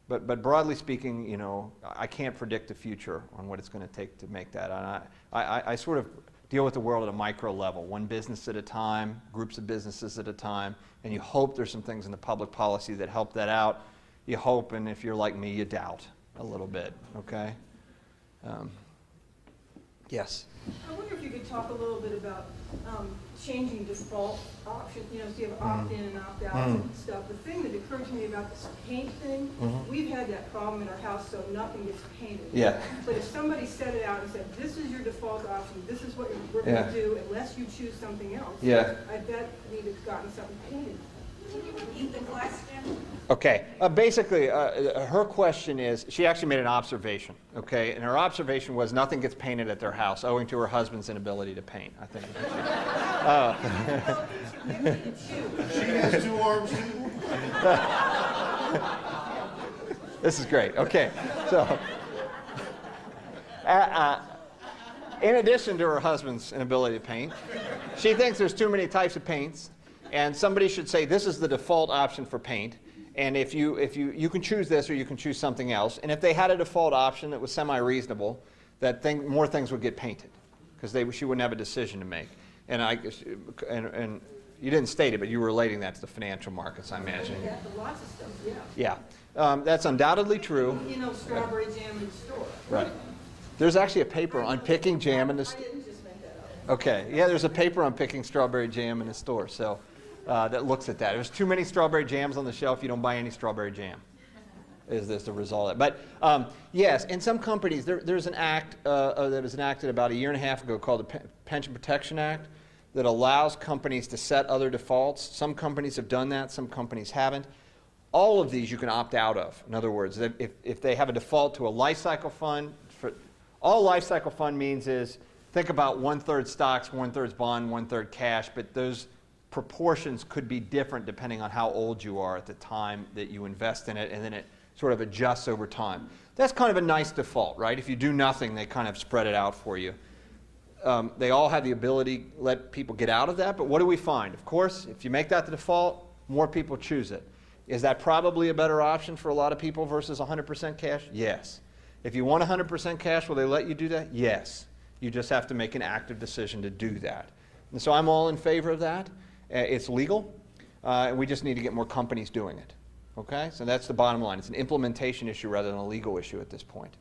Speaker 1: But broadly speaking, you know, I can't predict the future on what it's going to take to make that. And I sort of deal with the world at a micro level, one business at a time, groups of businesses at a time, and you hope there's some things in the public policy that help that out. You hope, and if you're like me, you doubt a little bit, okay? Yes?
Speaker 10: I wonder if you could talk a little bit about changing default options, you know, so you have opt-in and opt-out and stuff. The thing that occurred to me about this paint thing, we've had that problem in our house, so nothing gets painted.
Speaker 1: Yeah.
Speaker 10: But if somebody set it out and said, this is your default option, this is what we're going to do unless you choose something else,
Speaker 1: Yeah.
Speaker 10: I bet we'd have gotten something painted.
Speaker 5: Can you repeat the question?
Speaker 1: Okay. Basically, her question is, she actually made an observation, okay? And her observation was nothing gets painted at their house owing to her husband's inability to paint, I think.
Speaker 7: She has two arms too.
Speaker 1: This is great. Okay, so in addition to her husband's inability to paint, she thinks there's too many types of paints, and somebody should say this is the default option for paint. And if you can choose this or you can choose something else. And if they had a default option that was semi-reasonable, more things would get painted, because she wouldn't have a decision to make. And you didn't state it, but you were relating that to the financial markets, I imagine.
Speaker 10: Yeah, lots of stuff, yeah.
Speaker 1: Yeah, that's undoubtedly true.
Speaker 10: You know, strawberry jam in the store.
Speaker 1: Right. There's actually a paper on picking jam in the store.
Speaker 10: I didn't just make that up.
Speaker 1: Okay, yeah, there's a paper on picking strawberry jam in the store, so that looks at that. There's too many strawberry jams on the shelf, you don't buy any strawberry jam, is this the result of it. But yes, in some companies, there's an act that was enacted about a year and a half ago called the Pension Protection Act that allows companies to set other defaults. Some companies have done that, some companies haven't. All of these you can opt out of. In other words, if they have a default to a life cycle fund, all life cycle fund means is, think about 1/3 stocks, 1/3 bond, 1/3 cash, but those proportions could be different depending on how old you are at the time that you invest in it, and then it sort of adjusts over time. That's kind of a nice default, right? If you do nothing, they kind of spread it out for you. They all have the ability to let people get out of that, but what do we find? Of course, if you make that the default, more people choose it. Is that probably a better option for a lot of people versus 100% cash? Yes. If you want 100% cash, will they let you do that? Yes. You just have to make an active decision to do that. And so I'm all in favor of that. It's legal, and we just need to get more companies doing it. Okay? So that's the bottom line. It's an implementation issue rather than a legal issue at this point.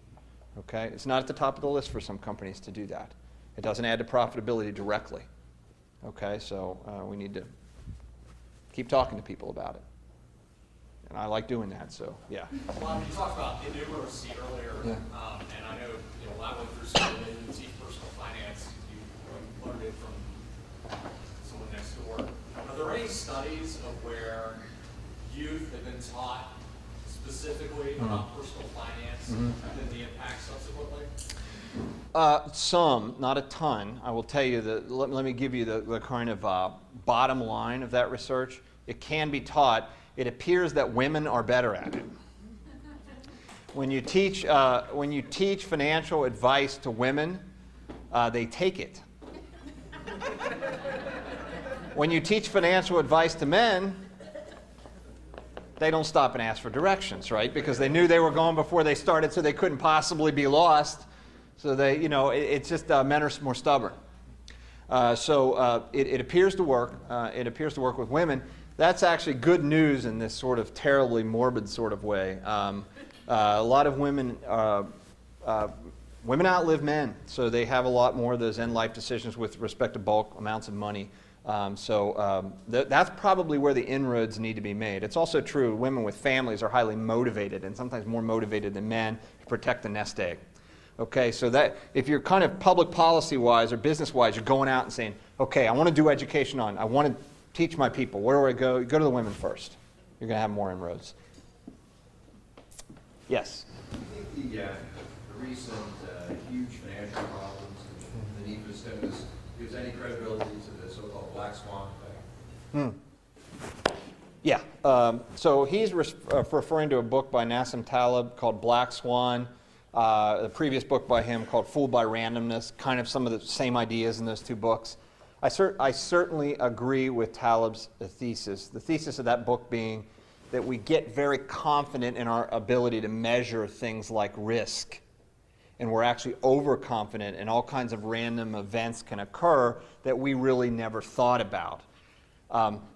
Speaker 1: Okay? It's not at the top of the list for some companies to do that. It doesn't add to profitability directly. Okay? So we need to keep talking to people about it. And I like doing that, so yeah.
Speaker 8: Well, you talked about innumeracy earlier,
Speaker 1: Yeah.
Speaker 8: And I know, when I went through school in personal finance, you learned it from someone next door. Are there any studies of where youth have been taught specifically about personal finance and then the impact subsequently?
Speaker 1: Some, not a ton. I will tell you that, let me give you the kind of bottom line of that research. It can be taught. It appears that women are better at it. When you teach financial advice to women, they take it. When you teach financial advice to men, they don't stop and ask for directions, right? Because they knew they were going before they started, so they couldn't possibly be lost. So it's just men are more stubborn. It appears to work. It appears to work with women. That's actually good news in this sort of terribly morbid sort of way. A lot of women outlive men, so they have a lot more of those end life decisions with respect to bulk amounts of money. That's probably where the inroads need to be made. It's also true women with families are highly motivated, and sometimes more motivated than men, to protect the nest egg. Okay, so that if you're kind of public policy-wise or business-wise, you're going out and saying, okay, I want to do education I want to teach my people. Where do I go? Go to the women first. You're going to have more inroads. Yes?
Speaker 11: I think the recent huge financial problems and the need for stimulus gives any credibility to the so-called black swan effect.
Speaker 1: Yeah. So he's referring to a book by Nassim Taleb called Black Swan. The previous book by him called Fooled by Randomness, kind of some of the same ideas in those two books. I certainly agree with Taleb's thesis. The thesis of that book being that we get very confident in our ability to measure things like risk. And we're actually overconfident, and all kinds of random events can occur that we really never thought about.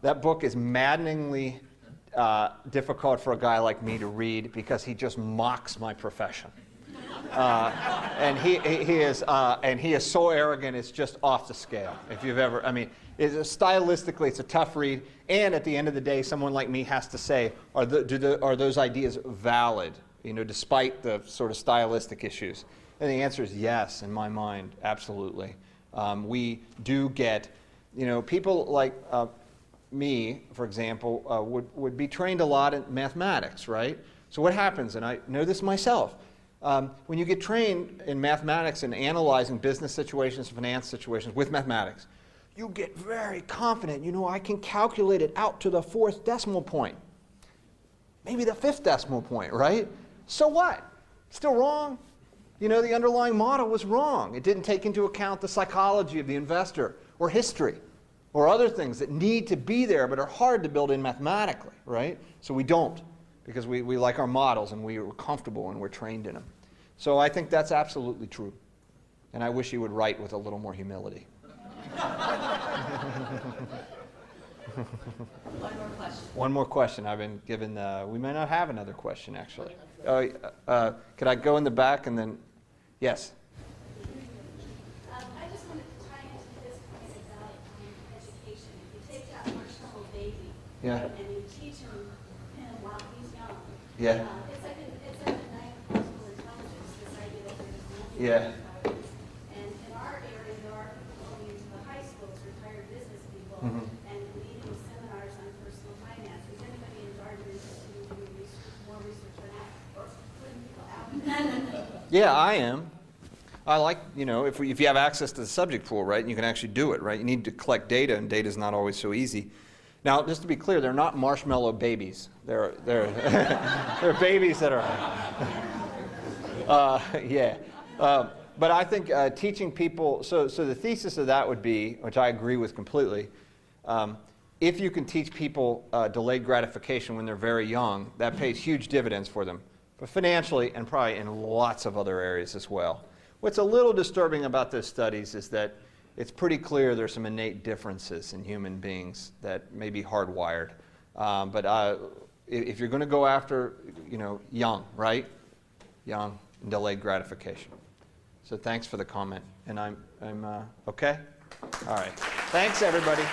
Speaker 1: That book is maddeningly difficult for a guy like me to read because he just mocks my profession. And he is so arrogant, it's just off the scale. If you've ever, stylistically, it's a tough read. And at the end of the day, someone like me has to say, are those ideas valid? Despite the sort of stylistic issues. And the answer is yes, in my mind, absolutely. We do get, people like me, for example, would be trained a lot in mathematics, right? So what happens, and I know this myself, when you get trained in mathematics and analyzing business situations, finance situations with mathematics, you get very confident. I can calculate it out to the 4th decimal point, maybe the 5th decimal point, right? So what? Still wrong. You know, the underlying model was wrong. It didn't take into account the psychology of the investor or history or other things that need to be there but are hard to build in mathematically, right? So we don't, because we like our models and we're comfortable and we're trained in them. So I think that's absolutely true. And I wish he would write with a little more humility.
Speaker 5: One more question.
Speaker 1: One more question. I've been given, we may not have another question, actually. Could I go in the back and then, yes?
Speaker 5: I just wanted to tie into this point about education. If you take that marshmallow baby
Speaker 1: Yeah.
Speaker 5: and you teach him while he's young,
Speaker 1: Yeah.
Speaker 5: it's like a night multiple intelligence, this idea that there's multiple
Speaker 1: Yeah.
Speaker 5: intelligence. And in our area, there are people going into the high schools, retired business people,
Speaker 1: Mhm.
Speaker 5: and leading seminars on personal finance. Is anybody in Darden interested in doing research, more research on that, or putting people out?
Speaker 1: Yeah, I am. I like, you know, if you have access to the subject pool, right, and you can actually do it, right? You need to collect data, and data is not always so easy. Now, just to be clear, they're not marshmallow babies. They're they're babies that are, yeah. But I think teaching people, so the thesis of that would be, which I agree with completely, if you can teach people delayed gratification when they're very young, that pays huge dividends for them, but financially and probably in lots of other areas as well. What's a little disturbing about those studies is that it's pretty clear there's some innate differences in human beings that may be hardwired. But if you're going to go after, you know, young, right? Young and delayed gratification. So thanks for the comment. And I'm okay? All right. Thanks, everybody.